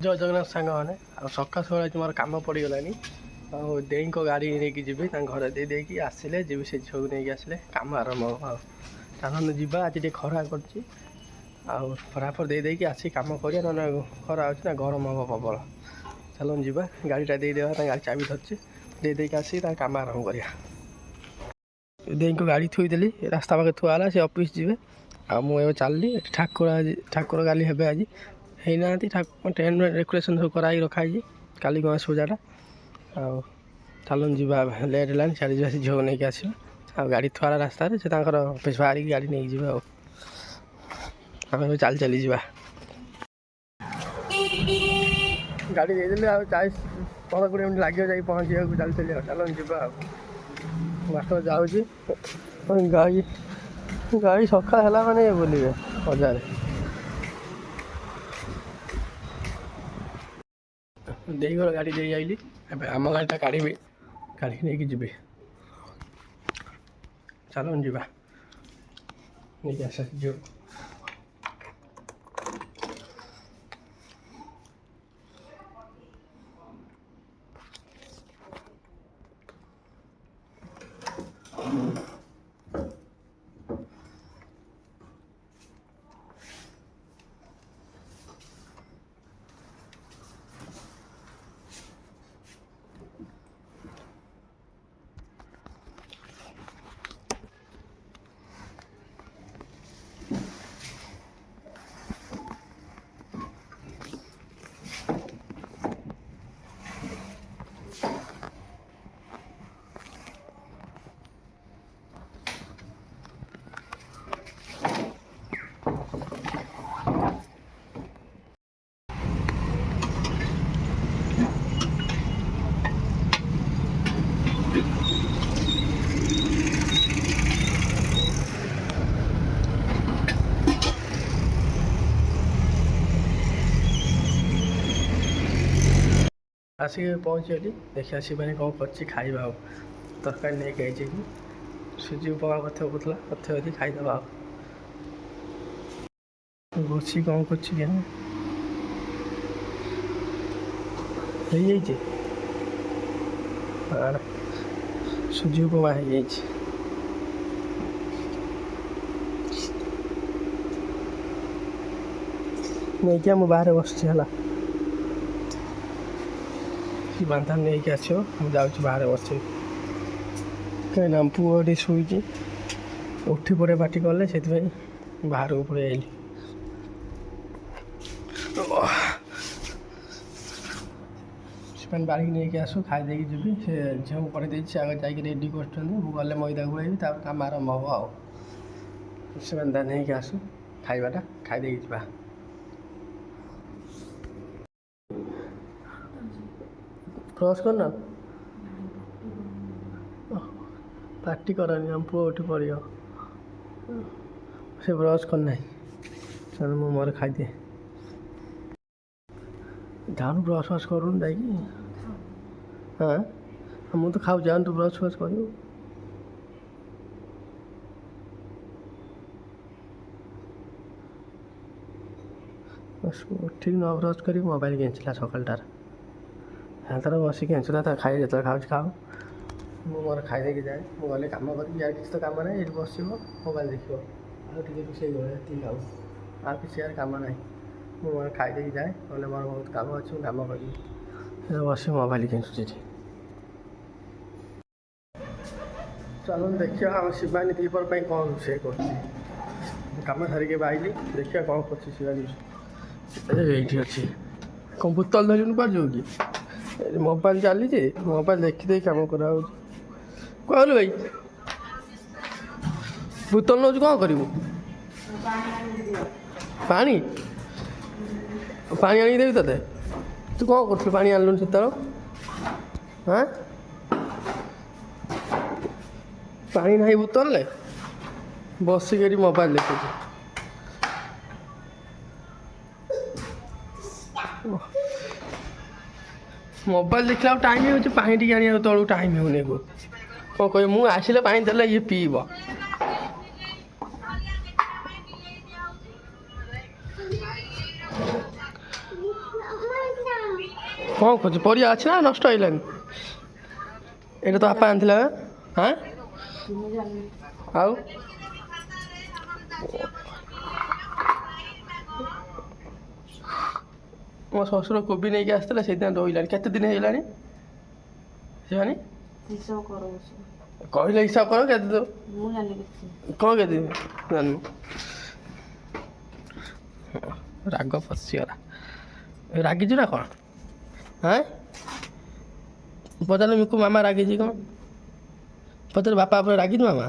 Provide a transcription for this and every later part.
ଜୟ ଜଗନ୍ନାଥ ସାଙ୍ଗମାନେ ଆଉ ସକାଳ ସକାଳ ଆଜି ମୋର କାମ ପଡ଼ିଗଲାଣି ଆଉ ଦେଇଙ୍କ ଗାଡ଼ି ନେଇକି ଯିବି ତାଙ୍କ ଘରେ ଦେଇକି ଆସିଲେ ଯିବି ସେ ଝିଅକୁ ନେଇକି ଆସିଲେ କାମ ଆରମ୍ଭ ହେବ ଆଉ ଚାଲନ୍ତୁ ଯିବା ଆଜି ଟିକେ ଖରା କରିଛି ଆଉ ଖରା ଦେଇକି ଆସି କାମ କରିବା ନହେଲେ ଖରା ହେଉଛି ନା ଗରମ ହେବ ପ୍ରବଳ ଚାଲନ୍ତୁ ଯିବା ଗାଡ଼ିଟା ଦେଇଦେବା ତାଙ୍କ ଗାଡ଼ି ଚାବି ଧରିଛି ଦେଇକି ଆସିକି ତାଙ୍କ କାମ ଆରମ୍ଭ କରିବା ଦେଇଙ୍କ ଗାଡ଼ି ଥୋଇଦେଲି ରାସ୍ତା ପାଖରେ ଥୁଆ ହେଲା ସେ ଅଫିସ୍ ଯିବେ ଆଉ ମୁଁ ଏବେ ଚାଲିଲି ଠାକୁର କାଲି ହେବେ ଆଜି ହେଇନାହାନ୍ତି ଟେଣ୍ଟ ଡେକୋରେସନ୍ ସବୁ କରାହେଇକି ରଖାହେଇଛି କାଲି ଗଣେଶ ପୂଜାଟା ଆଉ ଚାଲନ୍ତୁ ଯିବା ଲେଟ୍ ହେଲାଣି ସିଆଡ଼େ ଯିବା ସେ ଝିଅକୁ ନେଇକି ଆସିବା ଆଉ ଗାଡ଼ି ଥୁଆ ହେଲା ରାସ୍ତାରେ ସେ ତାଙ୍କର ଅଫିସ୍ ବାହାରିକି ଗାଡ଼ି ନେଇକି ଯିବେ ଆଉ ଆମେ ଏବେ ଚାଲି ଯିବା ଗାଡ଼ି ଦେଇଦେଲି ଆଉ 15-20 ମିନିଟ୍ ଲାଗିବ ଯାଇକି ପହଞ୍ଚିବାକୁ ଚାଲି ଆଉ ଚାଲନ୍ତୁ ଯିବା ଆଉ ବାଟ ଯାଉଛି ଗାଈ ସକାଳ ହେଲା ମାନେ ବୁଲିବେ ବଜାରରେ ଦେଇଗଲ ଗାଡ଼ି ଦେଇ ଆଇଲି ଏବେ ଆମ ଗାଡ଼ିଟା କାଢ଼ିବି କାଢ଼ିକି ନେଇକି ଯିବି ଚାଲନ୍ତୁ ଯିବା ନେଇକି ଆସ ଝିଅ ଆସିକି ପହଞ୍ଚିଗଲି ଦେଖି ଆସିବାନି କ'ଣ କରିଛି ଖାଇବା ଆଉ ତରକାରୀ ନେଇକି ଆଇଛି କି ସୁଜି ଉପମା କଥା ଯଦି ଖାଇଦେବା ଆଉ ବସି କ'ଣ କରୁଛି କି ହେଇଯାଇଛି ସୁଜି ଉପମା ହେଇଯାଇଛି ନେଇକି ମୁଁ ବାହାରେ ବସିଛି ହେଲା ବାନ୍ଧା ନେଇକି ଆସିବ ମୁଁ ଯାଉଛି ବାହାରେ ବସିବି କାହିଁକିନା ପୁଅ ଏଠି ଶୋଇଛି ଉଠି ପଡ଼େ ପାଟି କଲେ ସେଥିପାଇଁ ବାହାରକୁ ପଳେଇ ଆଇଲି ସେମାନେ ବାଡ଼ିକି ନେଇକି ଆସୁ ଖାଇ ଦେଇକି ଯିବି ସେ ଝିଅକୁ କରିଦେଇଛି ଆଗ ଯାଇକି ରେଡ଼ି କରୁଛନ୍ତି ମୁଁ ଗଲେ ମଇଦା ଗୋଳେଇବି ତାପରେ କାମ ଆରମ୍ଭ ହେବ ଆଉ ସେମାନେ ତା ନେଇକି ଆସୁ ଖାଇବାଟା ଖାଇ ଦେଇକି ଯିବା ବ୍ରସ୍ କରନା ପାଟି କରନି ଆମ ପୁଅ ଉଠି ପଡ଼ିବ ସେ ବ୍ରସ୍ କରିନାହିଁ ଚାଲ ମୁଁ ମୋର ଖାଇଦିଏ ଯାଉନୁ ବ୍ରସ୍ କରୁନୁ ଯାଇକି ହଁ ମୁଁ ତ ଖାଉଛି ଯାଉନୁ ତୁ ବ୍ରସ୍ କରିବୁ ଉଠିକି ନ ବ୍ରସ୍ କରିକି ମୋବାଇଲ୍ କେଞ୍ଚିଲା ସକାଳଟାର ତାର ବସିକି କେଞ୍ଚୁଲା ତା ଖାଇ ଯେତେବେଳେ ଖାଉଛି ଖାଉ ମୁଁ ମୋର ଖାଇଦେଇକି ଯାଏ ମୁଁ ଗଲେ କାମ କରିବି ୟାର କିଛି ତ କାମ ନାହିଁ ଏଇଠି ବସିବ ମୋବାଇଲ୍ ଦେଖିବ ଆଉ ଟିକେ ରୋଷେଇ ଘରେ ଏତିକି ଆଉ କିଛି ୟାର କାମ ନାହିଁ ମୁଁ ମୋର ଖାଇଦେଇକି ଯାଏ ନହେଲେ ମୋର ବହୁତ କାମ ଅଛି ମୁଁ କାମ କରିବି ବସିବି ମୋବାଇଲ୍ କେଞ୍ଚୁଛି ଏଠି ଚାଲନ୍ତୁ ଦେଖିବା ଆମ ଶିବାନୀ ଦ୍ୱିପହର ପାଇଁ କ'ଣ ରୋଷେଇ କରୁଛି କାମ ସାରିକି ବାଇଲି ଦେଖିବା କ'ଣ କରୁଛି ଶିବାନୀ ଏଇଠି ଅଛି କ'ଣ ବୋତଲ ଧରିବୁନି କୁଆଡ଼େ ଯିବୁ କି ମୋବାଇଲ୍ ଚାଲିଛି ମୋବାଇଲ୍ ଦେଖିଦେଇ କାମ କରାହେଉଛି କହିଲୁ ଭାଇ ବୋତଲ ନେଉଛୁ କ'ଣ କରିବୁ ପାଣି ଆଣିକି ଦେବି ତତେ ତୁ କ'ଣ କରୁଥିଲୁ ପାଣି ଆଣିଲୁନି ସେତେବେଳେ ହାଁ ପାଣି ନାହିଁ ବୋତଲରେ ବସିକି ଏଠି ମୋବାଇଲ୍ ଦେଖୁଛି ମୋବାଇଲ୍ ଦେଖିଲା ଆଉ ଟାଇମ୍ ହେଉଛି ପାଣି ଟିକେ ଆଣିବାକୁ ତଳକୁ ଟାଇମ୍ ହେଉନି କ'ଣ କହିବି ମୁଁ ଆସିଲେ ପାଣି ଦେଲେ ଇଏ ପିଇବ କ'ଣ କରୁଛୁ? ପରିବା ଅଛି ନା ନଷ୍ଟ ହେଇଲାନି? ଏଇଟା ତ ବାପା ଆଣିଥିଲା ହାଁ ଆଉ ମୋ ଶ୍ୱଶୁର କୋବି ନେଇକି ଆସିଥିଲେ ସେଇଥିପାଇଁ ରହିଲାଣି। କେତେ ଦିନ ହେଇଗଲାଣି ସେମାନେ? କହିଲେ ହିସାବ କର କେତେ ଦେବ? କ'ଣ କେତେ ଜାଣିନୁ? ରାଗ ପଶିଗଲା। ରାଗିଛୁ ନା କ'ଣ? ହାଁ ପଚାରିଲେ ମିକୁ ମାମା ରାଗିଛି କ'ଣ? ପଚାରେ ବାପା ଉପରେ ରାଗିଛୁ ମାମା?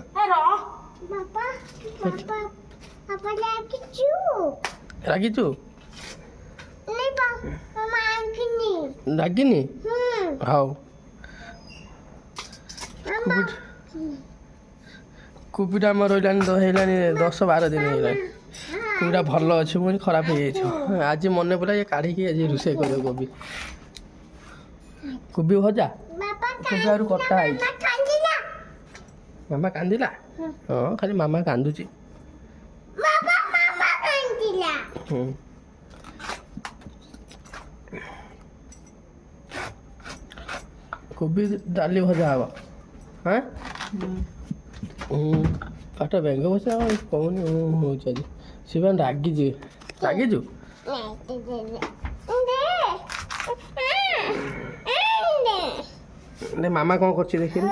ରାଗିଛୁ? ରାଗିନି? ହଉ କୋବିଟା ଆମର ରହିଲାଣି ହେଇଲାଣି 10-12 ଦିନ ହେଇଗଲାଣି। କୋବିଟା ଭଲ ଅଛି ପୁଣି ଖରାପ ହେଇଯାଇଛି। ଆଜି ମନେ ପଡ଼ିଲା ଇଏ କାଢ଼ିକି ଆଜି ରୋଷେଇ କରିବ କୋବି। କୋବି ଭଜା କୋବି ଆହୁରି କଟା ହେଇଛି। ମାମା କାନ୍ଦିଲା? ହଁ ଖାଲି ମାମା କାନ୍ଦୁଛି। କୋବି ଡାଲି ଭଜା ହବ। ହାଁ ପାଟ ବେଙ୍ଗ ବସା କହୁନି ହଉଛି ଆଜି। ସେ ରାଗିଛି। ରାଗିଛୁ? ମାମା କ'ଣ କରୁଛି ଦେଖିନି?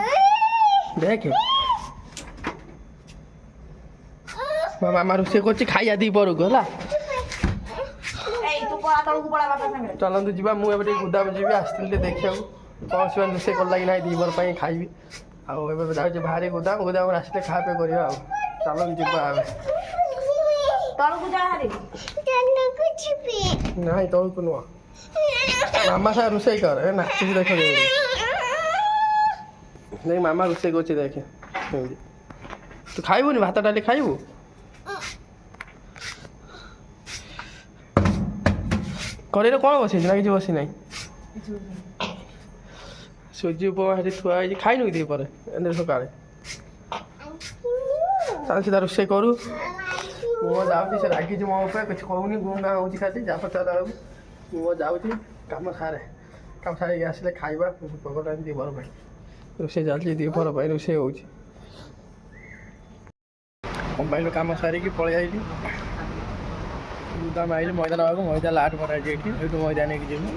ଦେଖେ ମାମା ରୋଷେଇ କରୁଛି ଖାଇବା ଦି ପରକୁ ହେଲା। ଚାଲନ୍ତୁ ଯିବା। ମୁଁ ଏବେ ଟିକେ ଗୋଦାମ ଯିବି। ଆସିଥିଲି ଟିକେ ଦେଖିବାକୁ କ'ଣ ସେମାନେ ରୋଷେଇ କଲା କି ନାହିଁ ଦିପର ପାଇଁ ଖାଇବି। ଆଉ ଏବେ ଯାଉଛି ବାହାରି ଗୋଦାମରେ ଆସିଲେ ଖାଇବା ପିଇବା କରିବା ଆଉ। ଚାଲନ୍ତୁ ଯିବା। ନାଇଁ ତଳକୁ ନୁହଁ। ମାମା ସାଙ୍ଗେ ରୋଷେଇ କର ନାଚୁଛି ଦେଖ। ନାଇଁ ମାମା ରୋଷେଇ କରୁଛି ଦେଖେ। ତୁ ଖାଇବୁନି ଭାତ ଡାଲି ଖାଇବୁ? କଡ଼େଇରେ କ'ଣ ବସେଇଛି ନା କିଛି ବସି ନାହିଁ? ସୁଜି ଉପମା ସେଠି ଥୁଆ ହେଇଛି। ଖାଇନୁ କି ପରେ ଏନେ ସକାଳେ? ତାହେଲେ ସିଧା ରୋଷେଇ କରୁ। ମୁଁ ଯାଉଛି। ସେ ରାଗିଛି ମୋ ଉପରେ କିଛି କହୁନି। ଗୁଙ୍ଗା ହେଉଛି ଖାଲି ଯା ପଚାରିଲା ବେଳକୁ। ମୁଁ ଯାଉଛି କାମ ସାରିକି ଆସିଲେ ଖାଇବା। ପକଟାନି ଦିପହର ପାଇଁ ରୋଷେଇ ଚାଲିଛି। ଦିପହର ପାଇଁ ରୋଷେଇ ହେଉଛି। ମୋବାଇଲ କାମ ସାରିକି ପଳେଇ ଆଇଲି ଗୋଦାମ। ଆଇଲି ମଇଦା ନେବାକୁ। ମଇଦା ଲାଟ କରାଯାଇଛି ଏଇଠି। ଏଇଠୁ ମଇଦା ନେଇକି ଯିବୁ।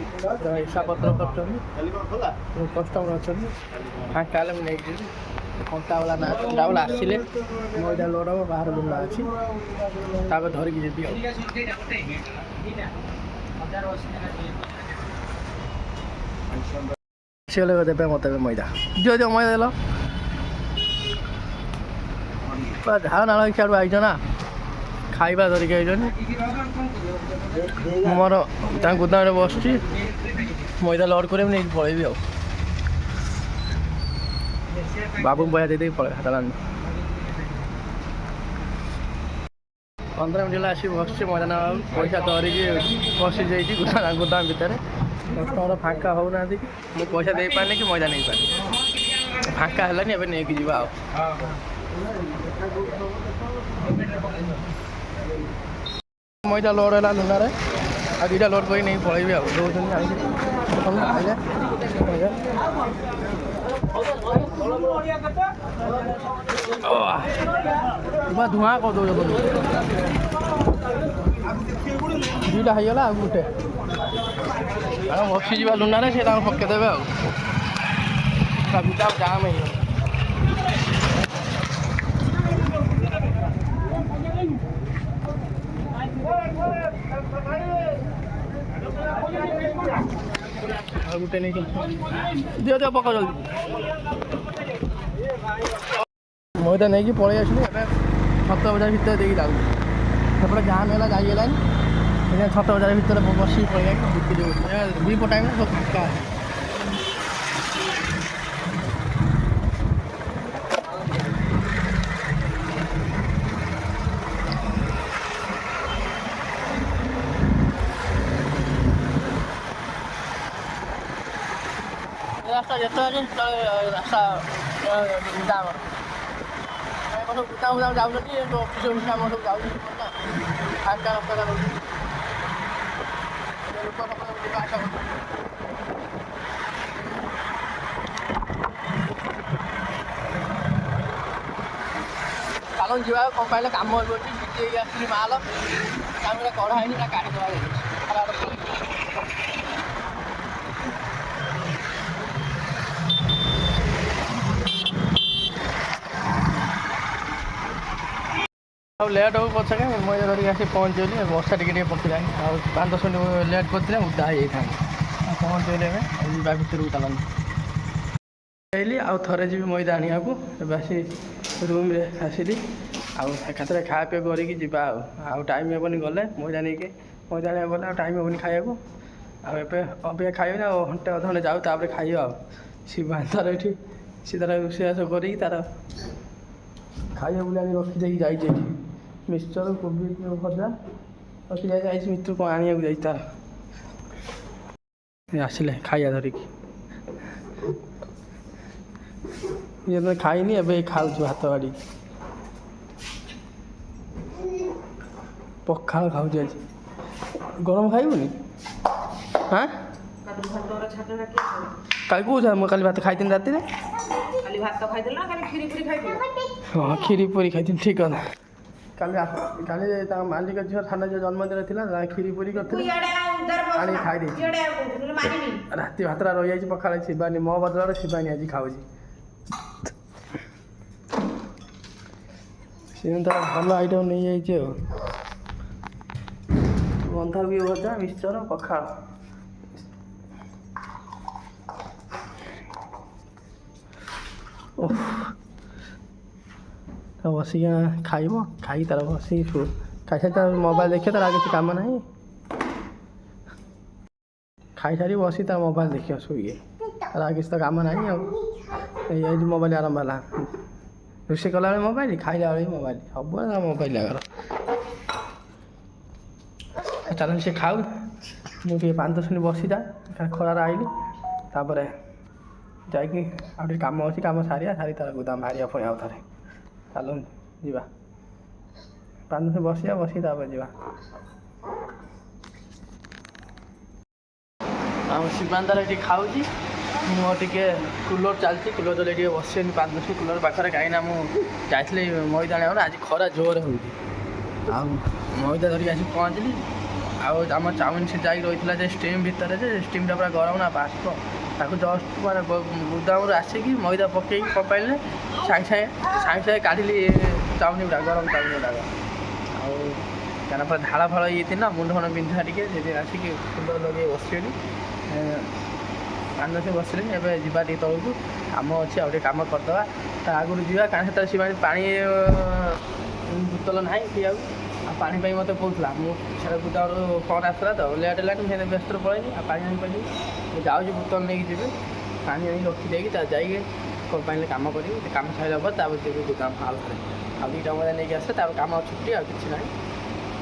ହିସାବ ପତ୍ର କରୁଛନ୍ତି କଷ୍ଟମର ଅଛନ୍ତି। ଫାଙ୍କା ହେଲେ ମୁଁ ନେଇକି ଯିବି। କଣ୍ଟାବାଲା ନା କଣ୍ଟାବାଲା ଆସିଲେ ମଇଦା ଲୋଡ଼ ହେବ। ବାହାର ଲୁଣା ଅଛି ତାପରେ ଧରିକି ଯିବି ଆଉ। ଆସିଗଲେ ଦେବେ ମୋତେ ଏବେ ମଇଦା। ଦିଅ ମଇଦା ଦେଲ। ଝାଳ ନାଳ ସିଆଡ଼ୁ ଆଇଛ ନା ଖାଇବା ଧରିକି ଆଇଛନ୍ତି। ମୁଁ ମୋର ତାଙ୍କ ଗୋଦାମରେ ବସୁଛି। ମଇଦା ଲୋଡ଼ କରିବି ନେଇକି ପଳେଇବି ଆଉ। ବାବୁଙ୍କୁ ପଇସା ଦେଇଦେଇକି ପଳେଇ ହାତାଲାନି। 15 ମିନିଟ୍ ହେଲା ଆସିକି ବସୁଛି ମଇଦା ନେବାକୁ। ପଇସା ଧରିକି ବସିଯାଇଛି ଗୋଦାମ ଭିତରେ। କଷ୍ଟମର ଫାଙ୍କା ହେଉନାହାନ୍ତି। ମୁଁ ପଇସା ଦେଇପାରିନି କି ମଇଦା ନେଇପାରିନି। ଫାଙ୍କା ହେଲାନି। ଏବେ ନେଇକି ଯିବା ଆଉ। ମଇଦା ଲୋଡ଼ ହେଲା ଲୁନାରେ। ଆଉ 2ଟା ଲୋଡ଼ କରି ନେଇକି ପଳେଇବି ଆଉ। ଦେଉଛନ୍ତି ଆଣିକି ଖାଇଲେ ଧୂଆଁ କରିଦେଉଛ। 2ଟା ହେଇଗଲା ଆଉ ଗୋଟେ। ଆଉ ବସିଯିବା ଲୁନାରେ। ସେ ତାଙ୍କୁ ପକେଇଦେବେ ଆଉ। ଭିତରେ ଜାମ୍ ହେଇଗଲା। ଆଉ ଗୋଟେ ନେଇକି ଦିଅ ପକା ଜଲ୍ଦି। ମଇଦା ନେଇକି ପଳେଇ ଆସିଲି। ଏବେ ଛତ ବଜାର ଭିତରେ ଦେଇକି ଯାଉଛି। ସେପଟେ ଜାମ୍ ହେଲା ଯାଇହେଲାନି। ଛତ ବଜାର ଭିତରେ ବସିକି ପଳେଇ ଯାଇକି ବିକ୍ରି ହେଉଛି। ଦୁଇପଟ ଟାଇମ୍ ସବୁ ଫାଙ୍କା। ରାସ୍ତା ଯେତେବେଳେ ରାସ୍ତା ଜାମ୍। ସବୁ ଗୋଦାମ ଯାଉଛନ୍ତି। ଅଫିସ୍ ଆମର ସବୁ ଯାଉଛନ୍ତି। ଫାଙ୍କା ରାସ୍ତାଟା ରହୁଛି। ଲୋକ ଯିବା ଆସିବା କରୁଛନ୍ତି। ଚାଲନ୍ତୁ ଯିବା କ'ଣ କହିଲେ କାମ କରୁଛି ବିଜେପି ଆସିଲି ମାଲ ତାପରେ କଢ଼ା ହେଇନି ନା କାଢ଼ି ଦେବା ଆଉ ଲେଟ୍ ହଉ ପଛକେ ମଇଦା ଧରିକି ଆସି ପହଞ୍ଚିଗଲି ବର୍ଷା ଟିକେ ପକେଇଲାଣି ଆଉ 5-10 ମିନିଟ୍ ଲେଟ୍ କରିଥିଲେ ଉଦା ହେଇଯାଇଥାନ୍ତି ଆଉ ପହଞ୍ଚିଗଲି ଏବେ ଯିବା ଭିତରକୁ ଚାଲନ୍ତୁ ଯାଇଲି ଆଉ ଥରେ ଯିବି ମଇଦା ଆଣିବାକୁ ଏବେ ଆସି ରୁମ୍ରେ ଆସିଲି ଆଉ ଏକାଥରେ ଖାଇବା ପିଇବା କରିକି ଯିବା ଆଉ ଟାଇମ୍ ହେବନି ଗଲେ ମଇଦା ନେଇକି ମଇଦା ଆଣିବାକୁ ଗଲେ ଆଉ ଟାଇମ୍ ହେବନି ଖାଇବାକୁ ଆଉ ଏବେ ଅବିକା ଖାଇବେନି ଆଉ ଘଣ୍ଟେ ଅଧଘଣ୍ଟେ ଯାଉ ତାପରେ ଖାଇବା ଆଉ ଶିବା ତାର ଏଠି ସେ ତାର ରୋଷେଇବାସ କରିକି ତାର ଖାଇବା ବୋଲି ଆଣି ରଖିଦେଇକି ଯାଇଛି ଏଠି ମିକ୍ସଚର କୋବି ଭଜା ରଖିଦେଇ ଯାଇଛି ମିତ୍ର କ'ଣ ଆଣିବାକୁ ଯାଇଛି ତାର ଆସିଲେ ଖାଇବା ଧରିକି ଇଏ ଖାଇନି ଏବେ ଖାଉଛୁ ଭାତ ବାଢ଼ିକି ପଖାଳ ଖାଉଛି ଆଜି ଗରମ ଖାଇବୁନି ହାଁ କାଲି କହୁଛ ମୁଁ କାଲି ଭାତ ଖାଇଥିଲି ରାତିରେ ହଁ କ୍ଷୀରି ପୁରୀ ଖାଇଥିଲି ଠିକ୍ କଥା କାଲି ତା ମାଲିକ ଝିଅ ସାନ ଝିଅ ଜନ୍ମଦିନ ଥିଲା କ୍ଷୀରି ପୁରୀ କରିଥିଲି ଆଣିକି ଖାଇଦେଇଛି ରାତି ଭାତଟା ରହିଯାଇଛି ପଖାଳ ଶିବାନୀ ମୋ ବଦଳରେ ଶିବାନୀ ଆଜି ଖାଉଛି ସେ ତାର ଭଲ ଆଇଟମ୍ ନେଇଯାଇଛି ଆଉ ବନ୍ଧାକୋବି ଭଜା ମିକ୍ସଚର ପଖାଳ ବସିକି ଖାଇବ ଖାଇକି ତାର ବସିକି ଖାଇସାରି ତାର ମୋବାଇଲ ଦେଖିବ ତାର ଆଉ କିଛି କାମ ନାହିଁ ଖାଇସାରି ବସି ତାର ମୋବାଇଲ ଦେଖିବ ଶୋଇକି ତାର ଆଉ କିଛି ତ କାମ ନାହିଁ ଆଉ ଏଇ ମୋବାଇଲ ଆରମ୍ଭ ହେଲା ରୋଷେଇ କଲାବେଳେ ମୋବାଇଲ ଖାଇଲା ବେଳେ ମୋବାଇଲ ସବୁବେଳେ ତାର ମୋବାଇଲ ଆଗର ଚାଲନ୍ତୁ ସେ ଖାଉ ମୁଁ ଟିକେ 5-10 ମିନିଟ୍ ବସିଯାଏ ଖରାରେ ଆଇଲି ତାପରେ ଯାଇକି ଆଉ ଟିକେ କାମ ଅଛି କାମ ସାରି ତାର ଗୋଦାମ ବାହାରିବା ପୁଣି ଆଉ ଥରେ ଚାଲନ୍ତୁ ଯିବା 5 ମିନିଟ୍ ବସିକି ତାପରେ ଯିବା ଆଉ ଶିବାନ ତାର ଏଠି ଖାଉଛି ମୁଁ ଟିକେ କୁଲର ଚାଲିଛି କୁଲର ଚଲେଇ ଟିକେ ବସିନି 5 ମିନିଟ୍ କୁଲର ପାଖରେ କାହିଁକିନା ମୁଁ ଯାଇଥିଲି ମଇଦା ଆଣିବାକୁ ନା ଆଜି ଖରା ଜୋରରେ ହେଉଛି ଆଉ ମଇଦା ଧରିକି ଆସି ପହଞ୍ଚିଲି ଆଉ ଆମ ଚାଉମିନ ସେ ଯାଇକି ରହିଥିଲା ଯେ ଷ୍ଟିମ୍ ଭିତରେ ଯେ ଷ୍ଟିମ୍ଟା ପୁରା ଗରମ ନା ବାଷ୍ପ ତାକୁ ଜଷ୍ଟ ମାନେ ଗୋଦାମରୁ ଆସିକି ମଇଦା ପକେଇକି ପକାଇଲେ ସାଙ୍ଗେ ସାଙ୍ଗେ କାଢ଼ିଲି ଚାଉମିନ ଗୁଡ଼ା ଗରମ ଚାଉମିନ ଗୁଡ଼ାକ ଆଉ କାରଣ ପୁରା ଝାଳ ଫାଳ ହେଇଯାଇଥିଲା ମୁଣ୍ଡ ଫଣ୍ଡ ବିନ୍ଧା ଟିକେ ସେଦିନ ଆସିକି କୁଲର ଲଗେଇ ବସିଲି 5 ମିନିଟ୍ ବସିଲେନି ଏବେ ଯିବା ଟିକେ ତଳକୁ କାମ ଅଛି ଆଉ ଟିକେ କାମ କରିଦେବା ତା ଆଗରୁ ଯିବା କାରଣ ସେତେବେଳେ ସେମାନେ ପାଣି ବୋତଲ ନାହିଁ ପିଇବାକୁ ଆଉ ପାଣି ପାଇଁ ମୋତେ କହୁଥିଲା ମୁଁ ସେଟା ଗୋଦାମରୁ ଫୋନ୍ ଆସିଥିଲା ତ ଲେଟ୍ ହେଲାଣି ମୁଁ ସେଟା ବ୍ୟସ୍ତରେ ପଳେଇନି ଆଉ ପାଣି ଆଣିପାରିବି ମୁଁ ଯାଉଛି ବୋତଲ ନେଇକି ଯିବି ପାଣି ଆଣିକି ରଖିଦେଇକି ତା ଯାଇକି କମ୍ପାନୀରେ କାମ କରିବି କାମ ସାରିଲା ପରେ ତାପରେ ଯିବି ଗୋଦାମ ଆଉ 2ଟା ମଜା ନେଇକି ଆସିଲେ ତାପରେ କାମ ଛୁଟି ଆଉ କିଛି ନାହିଁ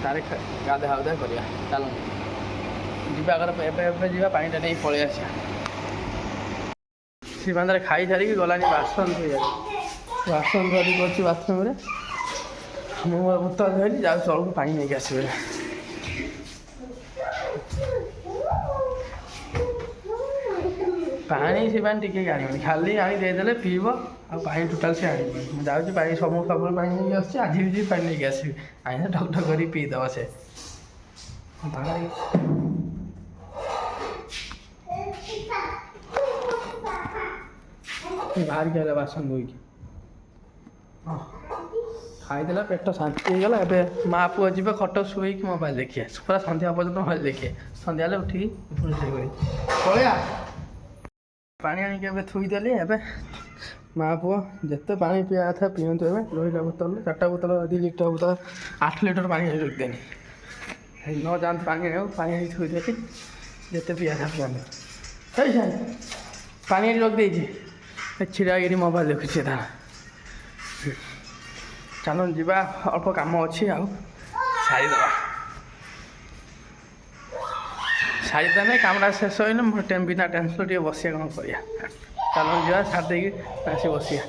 ତାରେ ଗାଧା କରିବା ଚାଲନ୍ତୁ ଯିବା ଆଗରେ ଏବେ ଯିବା ପାଣିଟା ନେଇକି ପଳେଇ ଆସିବା ସେ ବାନ୍ଧରେ ଖାଇ ସାରିକି ଗଲାନି ବାସନ ଧୋଇବାକୁ ବାସନ ଧରିକି ଅଛି ବାଥରୁମ୍ରେ ମୁଁ ମୋର ବୋତଲ ଧରିଲି ଯାଉଛି ତଳକୁ ପାଣି ନେଇକି ଆସିବେ ପାଣି ସେ ପାଣି ଟିକେ ଆଣିବନି ଖାଲି ଆଣି ଦେଇଦେଲେ ପିଇବ ଆଉ ପାଣି ଟୋଟାଲ୍ ସେ ଆଣିବନି ମୁଁ ଯାଉଛି ପାଣି ସବୁବେଳେ ପାଣି ନେଇକି ଆସୁଛି ଆଜି ବି ଯିବି ପାଣି ନେଇକି ଆସିବି ଆଣିଲେ ଢକ୍ ଢକ୍ କରିକି ପିଇଦେବ ସେ ବାହାରିକି ଆଇଲା ବାସନ ଧୋଇକି ଖାଇଦେଲା ପେଟ ଶାନ୍ତି ହେଇଗଲା ଏବେ ମା ପୁଅ ଯିବେ ଖଟ ଶୋଇକି ମୋବାଇଲ ଦେଖିବେ ପୁରା ସନ୍ଧ୍ୟା ପର୍ଯ୍ୟନ୍ତ ମୋବାଇଲ ଦେଖିବେ ସନ୍ଧ୍ୟା ହେଲେ ଉଠିକି ପୁଣି ଶୋଇବେ ପଳେଇବା ପାଣି ଆଣିକି ଏବେ ଥୋଇଦେଲି ଏବେ ମା ପୁଅ ଯେତେ ପାଣି ପିଇବା କଥା ପିଅନ୍ତୁ ଏବେ ରହିଲା ବୋତଲ 4ଟା ବୋତଲ 2 ଲିଟର ବୋତଲ 8 ଲିଟର ପାଣି ରଖିଦେନି ନ ଯାଆନ୍ତୁ ପାଣି ଆଣିବାକୁ ପାଣି ଆଣିକି ଥୋଇଦେଲି ଯେତେ ପିଇବା କଥା ପିଅନ୍ତୁ ହେଇ ପାଣି ଆଣି ରଖିଦେଇଛି ଛିଡ଼ାକିରି ମୋବାଇଲ ଦେଖୁଛି ତାର ଚାଲନ୍ତୁ ଯିବା ଅଳ୍ପ କାମ ଅଛି ଆଉ ସାରିଦେଲେ କାମଟା ଶେଷ ହେଇନି ମୁଁ ବିନା ଟେନସନ୍ ଟିକେ ବସିବା କ'ଣ କରିବା ଚାଲନ୍ତୁ ଯିବା ସାରି ଦେଇକି ଆସି ବସିବା